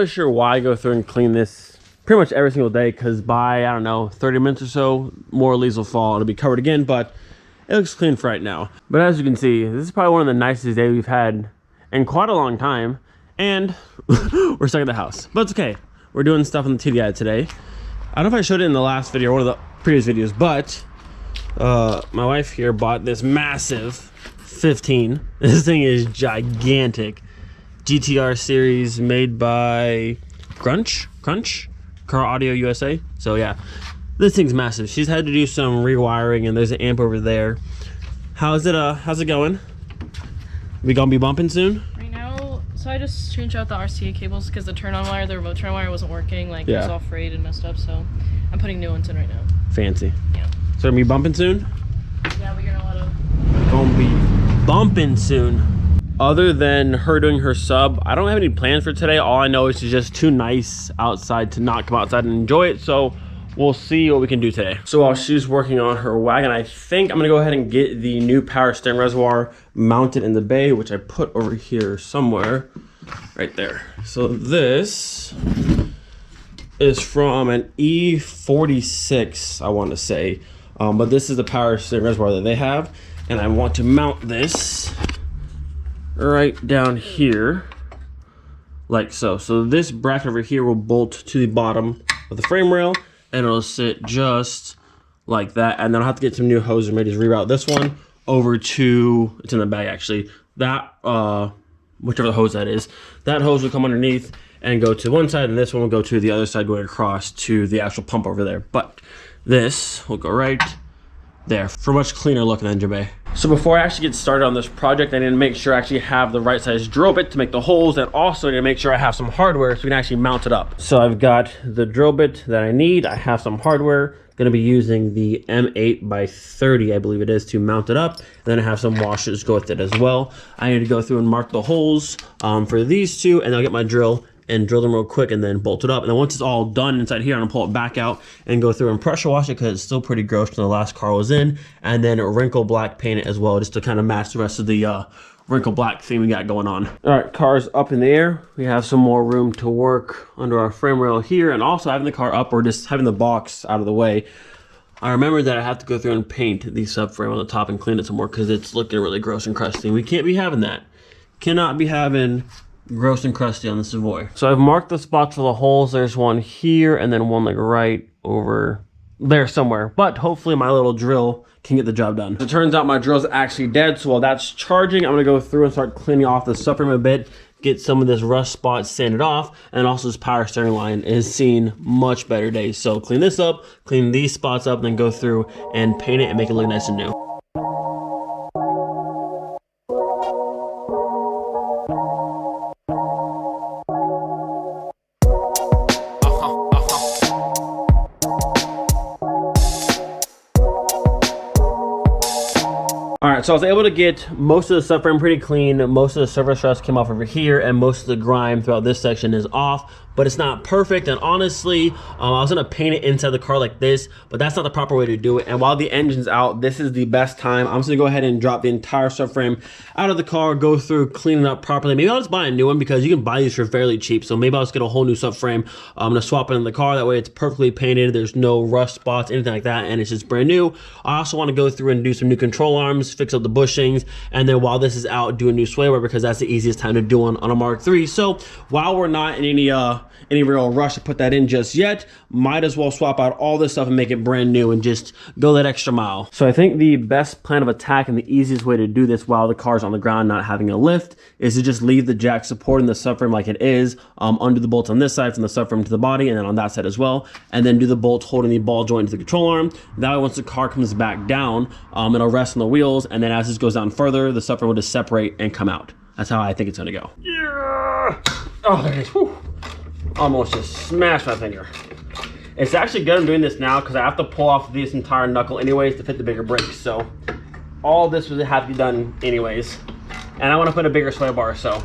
really sure why I go through and clean this pretty much every single day, because by, I don't know, 30 minutes or so, more leaves will fall. It'll be covered again, but it looks clean for right now. But as you can see, this is probably one of the nicest days we've had in quite a long time, and we're stuck at the house. But it's okay. We're doing stuff on the TDI today. I don't know if I showed it in the last video or one of the previous videos, but my wife here bought this massive 15. This thing is gigantic. GTR series made by Crunch Car Audio USA. So yeah, this thing's massive. She's had to do some rewiring, and there's an amp over there. How's it going? We gonna be bumping soon? Right now, so I just changed out the RCA cables because the turn-on wire, the remote turn-on wire wasn't working. Like it was all frayed and messed up, so I'm putting new ones in right now. Fancy. Yeah. So gonna be bumping soon? Yeah, we're gonna let them. Gonna be bumping soon. Other than her doing her sub, I don't have any plans for today. All I know is it's just too nice outside to not come outside and enjoy it. So we'll see what we can do today. So while she's working on her wagon, I think I'm gonna go ahead and get the new power steering reservoir mounted in the bay, which I put over here somewhere, right there. So this is from an E46, I want to say. But this is the power steering reservoir that they have. And I want to mount this right down here, like so. So this bracket over here will bolt to the bottom of the frame rail, and it'll sit just like that. And then I'll have to get some new hoses and maybe just reroute this one over to, it's in the bag actually, that whichever the hose that is, that hose will come underneath and go to one side, and this one will go to the other side, going across to the actual pump over there. But this will go right there for much cleaner look in the engine bay. So before I actually get started on this project, I need to make sure I actually have the right size drill bit to make the holes, and also I need to make sure I have some hardware so we can actually mount it up. So I've got the drill bit that I need. I have some hardware. Going to be using the M8 by 30, I believe it is, to mount it up. And then I have some washers to go with it as well. I need to go through and mark the holes for these two, and I'll get my drill and drill them real quick and then bolt it up. And then once it's all done inside here, I'm gonna pull it back out and go through and pressure wash it because it's still pretty gross from the last car was in. And then wrinkle black paint it as well, just to kind of match the rest of the wrinkle black theme we got going on. All right, car's up in the air. We have some more room to work under our frame rail here, and also having the car up or just having the box out of the way. I remember that I have to go through and paint the subframe on the top and clean it some more because it's looking really gross and crusty. We can't be having that. Cannot be having gross and crusty on the Savoy. So I've marked the spots for the holes. There's one here and then one like right over there somewhere. But hopefully my little drill can get the job done. It turns out my drill's actually dead, so while that's charging, I'm gonna go through and start cleaning off the subframe a bit, get some of this rust spot sanded off, and also this power steering line is seeing much better days. So clean this up, clean these spots up, and then go through and paint it and make it look nice and new. Alright, so I was able to get most of the subframe pretty clean. Most of the surface rust came off over here, and most of the grime throughout this section is off, but it's not perfect. And honestly, I was gonna paint it inside the car like this, but that's not the proper way to do it. And while the engine's out, this is the best time. I'm just gonna go ahead and drop the entire subframe out of the car, go through, clean it up properly. Maybe I'll just buy a new one because you can buy these for fairly cheap. So maybe I'll just get a whole new subframe. I'm gonna swap it in the car. That way it's perfectly painted. There's no rust spots, anything like that, and it's just brand new. I also wanna go through and do some new control arms, fix up the bushings, and then while this is out, do a new sway bar because that's the easiest time to do one on a Mark III. So while we're not in any real rush to put that in just yet, might as well swap out all this stuff and make it brand new and just go that extra mile. So I think the best plan of attack and the easiest way to do this while the car's on the ground not having a lift is to just leave the jack supporting the subframe like it is, undo the bolts on this side from the subframe to the body, and then on that side as well, and then do the bolts holding the ball joint to the control arm. That way once the car comes back down, it'll rest on the wheels, and then as this goes down further, the subframe will just separate and come out. That's how I think it's gonna go. Yeah! Oh, there it is. Whew. Almost just smashed my finger. It's actually good I'm doing this now because I have to pull off this entire knuckle anyways to fit the bigger brakes. So all this would have to be done anyways. And I want to put a bigger sway bar, so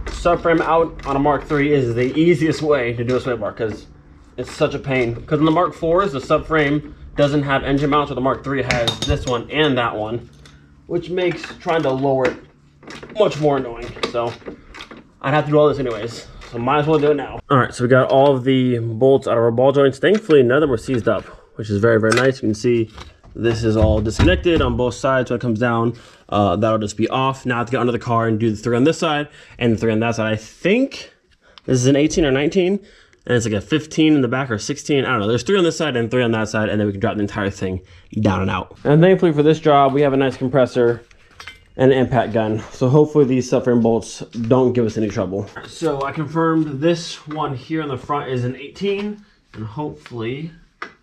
subframe out on a Mark III is the easiest way to do a sway bar because it's such a pain. Because in the Mark IVs, the subframe doesn't have engine mounts, or the Mark III has this one and that one, which makes trying to lower it much more annoying. So I'd have to do all this anyways. so might as well do it now. All right, so we got all of the bolts out of our ball joints. Thankfully, none of them were seized up, which is very, very nice. You can see this is all disconnected on both sides. When it comes down, that'll just be off. Now I have to get under the car and do the 3 on this side and the 3 on that side. I think this is an 18 or 19, and it's like a 15 in the back or 16. I don't know. There's 3 on this side and 3 on that side, and then we can drop the entire thing down and out. And thankfully for this job, we have a nice compressor and an impact gun. So hopefully these subframe bolts don't give us any trouble. So I confirmed this one here in the front is an 18, and hopefully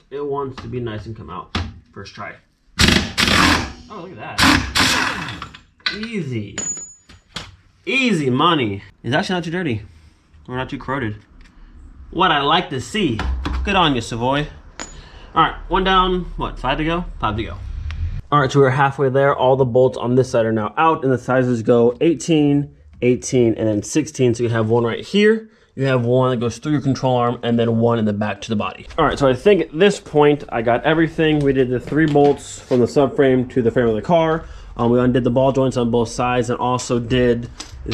it wants to be nice and come out. First try. Oh, look at that. Easy. Easy money. It's actually not too dirty. Or not too corroded. What I like to see. Good on you, Savoy. All right, 1 down. What, 5 to go? 5 to go. All right, so we're halfway there. All the bolts on this side are now out, and the sizes go 18, 18, and then 16. So you have one right here. You have one that goes through your control arm, and then one in the back to the body. All right, so I think at this point, I got everything. We did the 3 bolts from the subframe to the frame of the car. We undid the ball joints on both sides and also did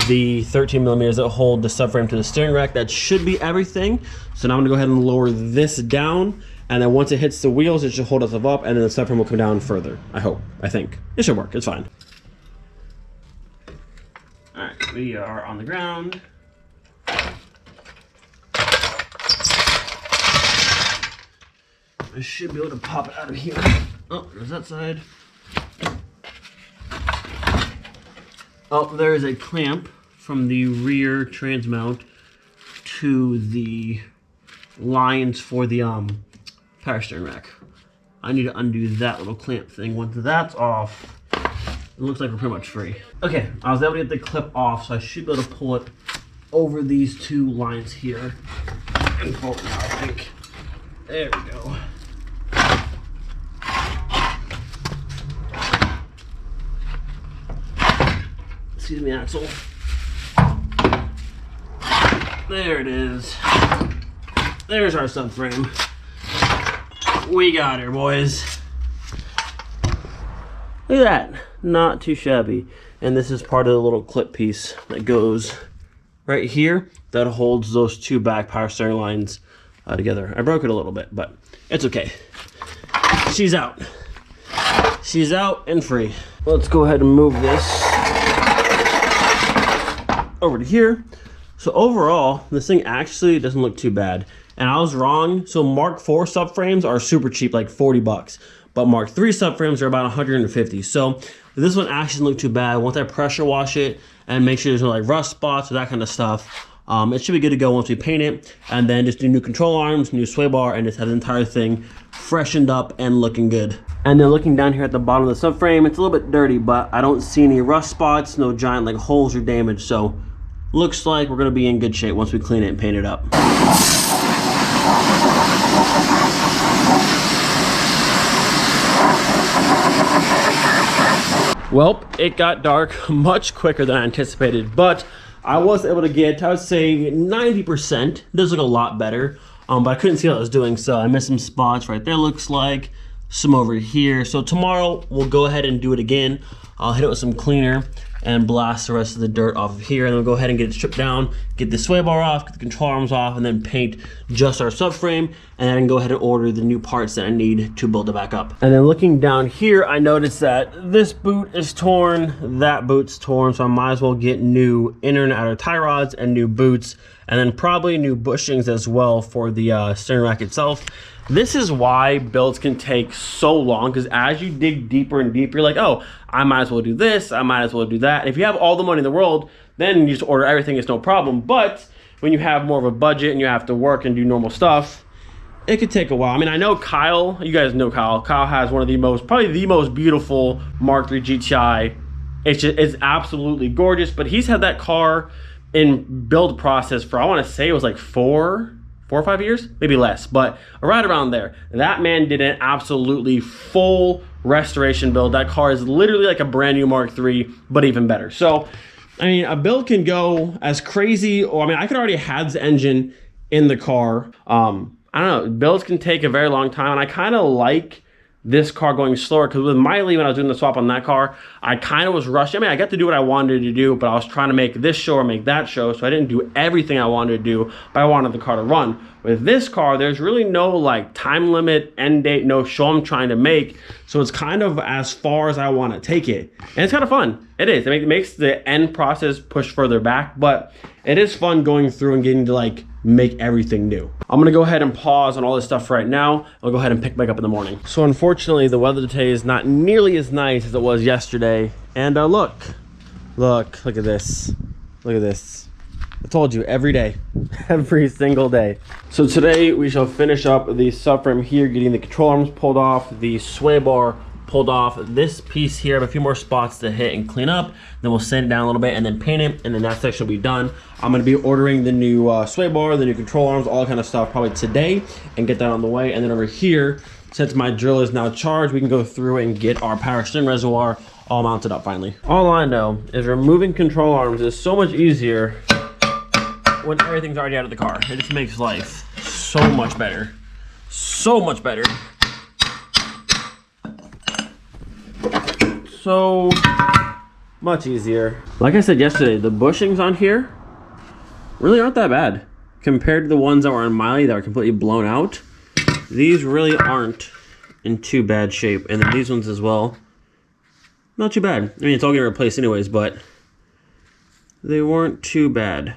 the 13 millimeters that hold the subframe to the steering rack. That should be everything. So now I'm gonna go ahead and lower this down, and then once it hits the wheels, it should hold itself up, and then the subframe will come down further. I hope, I think. It should work, it's fine. All right, we are on the ground. I should be able to pop it out of here. Oh, there's that side. Oh, there is a clamp from the rear trans mount to the lines for the power steering rack. I need to undo that little clamp thing. Once that's off, it looks like we're pretty much free. Okay, I was able to get the clip off, so I should be able to pull it over these 2 lines here and pull it now, I think. There we go. Excuse me, Axel. There it is. There's our subframe. We got her, boys. Look at that. Not too shabby. And this is part of the little clip piece that goes right here that holds those 2 back power steering lines together. I broke it a little bit, but it's okay. She's out. She's out and free. Let's go ahead and move this over to here. So overall, this thing actually doesn't look too bad. And I was wrong. So Mark IV subframes are super cheap, like 40 bucks. But Mark III subframes are about 150. So this one actually doesn't look too bad. Once I pressure wash it and make sure there's no like rust spots or that kind of stuff, it should be good to go once we paint it. And then just do new control arms, new sway bar, and just have the entire thing freshened up and looking good. And then looking down here at the bottom of the subframe, it's a little bit dirty, but I don't see any rust spots, no giant like holes or damage. So looks like we're gonna be in good shape once we clean it and paint it up. Well, it got dark much quicker than I anticipated, but I was able to get, I would say 90%. It does look a lot better, but I couldn't see what I was doing, so I missed some spots right there, looks like, some over here. So tomorrow, we'll go ahead and do it again. I'll hit it with some cleaner and blast the rest of the dirt off of here, and then we'll go ahead and get it stripped down, get the sway bar off, get the control arms off, and then paint just our subframe, and then go ahead and order the new parts that I need to build it back up. And then looking down here, I noticed that this boot is torn, that boot's torn, so I might as well get new inner and outer tie rods and new boots, and then probably new bushings as well for the steering rack itself. This is why builds can take so long, because as you dig deeper and deeper, you're like, oh, I might as well do this, I might as well do that. And if you have all the money in the world, then you just order everything, it's no problem. But when you have more of a budget and you have to work and do normal stuff, it could take a while. I mean, I know Kyle, you guys know Kyle. Kyle has one of the most, probably the most beautiful Mark III GTI. It's absolutely gorgeous, but he's had that car in build process for, I want to say it was like 4 or 5 years, maybe less, but right around there. That man did an absolutely full restoration build. That car is literally like a brand new Mark III, but even better. So, I mean, a build can go as crazy, or I mean, I could already have the engine in the car. I don't know, builds can take a very long time, and I kind of like this car going slower, because with Miley, when I was doing the swap on that car, I kind of was rushing. I mean, I got to do what I wanted to do, but I was trying to make this show or make that show, so I didn't do everything I wanted to do, but I wanted the car to run. With this car, there's really no like time limit, end date, no show I'm trying to make, so it's kind of as far as I want to take it. And it's kind of fun. It is. It makes the end process push further back, but it is fun going through and getting to like make everything new. I'm gonna go ahead and pause on all this stuff right now. I'll go ahead and pick back up in the morning. So unfortunately, the weather today is not nearly as nice as it was yesterday. And look at this. Look at this. I told you, every day, every single day. So today we shall finish up the subframe here, getting the control arms pulled off, the sway bar pulled off. This piece here, I have a few more spots to hit and clean up. Then we'll sand it down a little bit and then paint it, and then that section will be done. I'm gonna be ordering the new sway bar, the new control arms, all that kind of stuff probably today, and get that on the way. And then over here, since my drill is now charged, we can go through and get our power steering reservoir all mounted up finally. All I know is removing control arms is so much easier when everything's already out of the car. It just makes life so much better. So much better. So much easier. Like I said yesterday, the bushings on here really aren't that bad compared to the ones that were on Miley that are completely blown out. These really aren't in too bad shape, and then these ones as well, not too bad. I mean, it's all getting replaced anyways, but they weren't too bad.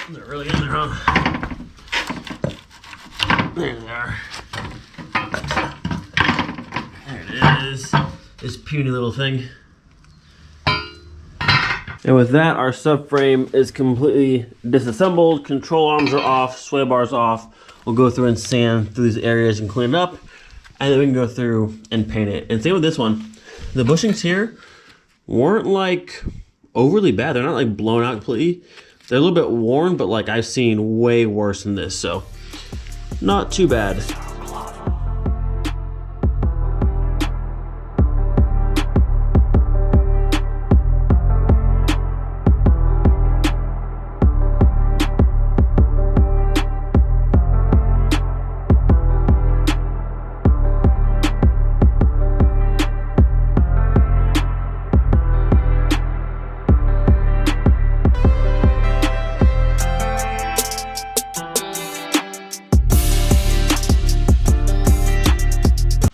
They're really in there, huh? There they are. There it is. This puny little thing. And with that, our subframe is completely disassembled. Control arms are off, sway bars off. We'll go through and sand through these areas and clean it up. And then we can go through and paint it. And same with this one. The bushings here weren't like overly bad. They're not like blown out completely. They're a little bit worn, but like I've seen way worse than this, so not too bad.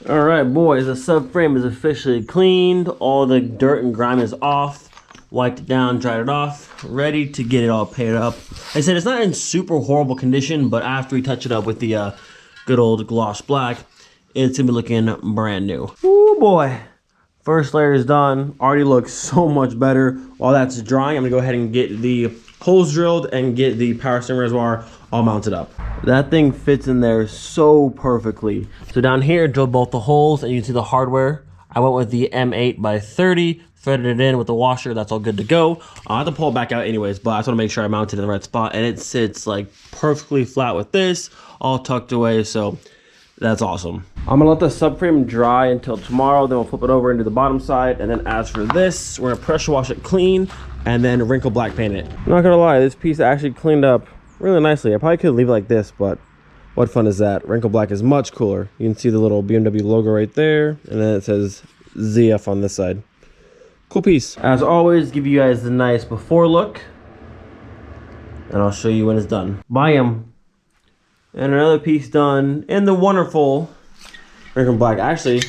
All right, boys, the subframe is officially cleaned. All the dirt and grime is off. Wiped it down, dried it off, ready to get it all painted up. Like I said, it's not in super horrible condition, but after we touch it up with the good old gloss black, it's gonna be looking brand new. Oh boy. First layer is done. Already looks so much better. While that's drying, I'm gonna go ahead and get the holes drilled and get the power steering reservoir all mounted up. That thing fits in there so perfectly. So down here, drilled both the holes, and you can see the hardware. I went with the M8 by 30, threaded it in with the washer. That's all good to go. I'll have to pull it back out anyways, but I just want to make sure I mounted it in the right spot, and it sits like perfectly flat with this, all tucked away, so that's awesome. I'm gonna let the subframe dry until tomorrow, then we'll flip it over into the bottom side, and then as for this, we're gonna pressure wash it clean, and then wrinkle black paint it. I'm not gonna lie, this piece actually cleaned up really nicely. I probably could leave it like this, but what fun is that? Wrinkle black is much cooler. You can see the little BMW logo right there, and then it says ZF on this side. Cool piece. As always, give you guys the nice before look, and I'll show you when it's done. Bam. And another piece done in the wonderful wrinkle black. Actually,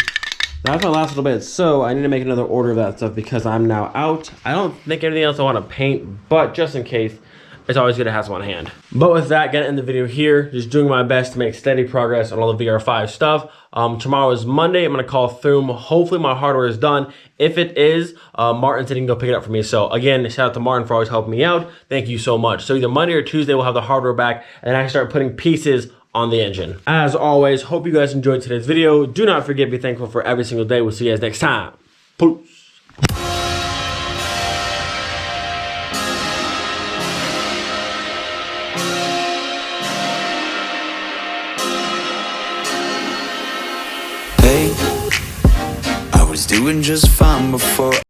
that's my last little bit, so I need to make another order of that stuff because I'm now out. I don't think anything else I want to paint, but just in case, it's always good to have some on hand. But with that, gonna end the video here. Just doing my best to make steady progress on all the VR5 stuff. Tomorrow is Monday. I'm gonna call through. Hopefully my hardware is done. If it is, Martin said he can go pick it up for me. So again, shout out to Martin for always helping me out. Thank you so much. So either Monday or Tuesday, we'll have the hardware back, and I can start putting pieces on the engine. As always, hope you guys enjoyed today's video. Do not forget to be thankful for every single day. We'll see you guys next time. Peace. I was doing just fine before